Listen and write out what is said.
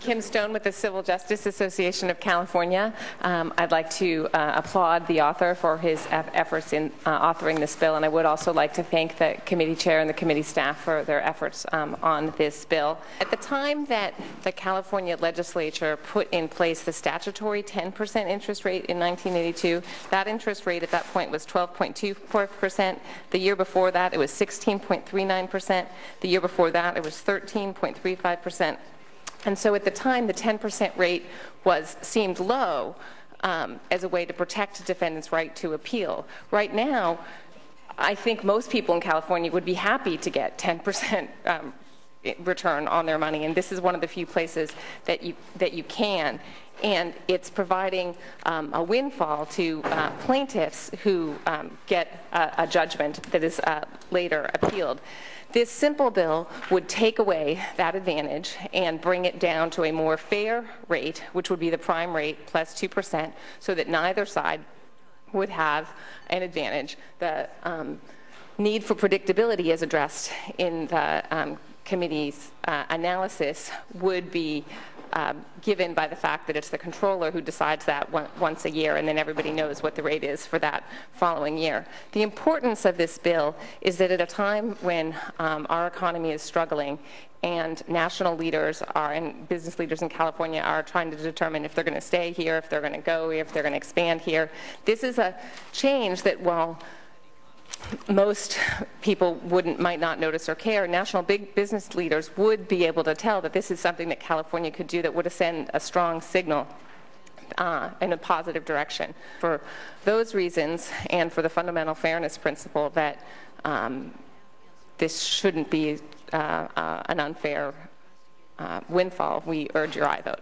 Kim Stone with the Civil Justice Association of California. I'd like to applaud the author for his efforts in authoring this bill, and I would also like to thank the committee chair and the committee staff for their efforts on this bill. At the time that the California legislature put in place the statutory 10% interest rate in 1982, that interest rate at that point was 12.24%. The year before that, it was 16.39%. The year before that, it was 13.35%. And so at the time, the 10% rate seemed low as a way to protect defendants' right to appeal. Right now, I think most people in California would be happy to get 10% return on their money, and this is one of the few places that you can. And it's providing a windfall to plaintiffs who get a judgment that is later appealed. This simple bill would take away that advantage and bring it down to a more fair rate, which would be the prime rate plus 2%, so that neither side would have an advantage. The need for predictability, as addressed in the committee's analysis, would be given by the fact that it's the controller who decides that once a year, and then everybody knows what the rate is for that following year. The importance of this bill is that at a time when our economy is struggling and national leaders and business leaders in California are trying to determine if they're going to stay here, if they're going to go, if they're going to expand here, this is a change that, while most people might not notice or care, national big business leaders would be able to tell that this is something that California could do that would send a strong signal in a positive direction. For those reasons, and for the fundamental fairness principle that this shouldn't be an unfair windfall, we urge your aye vote.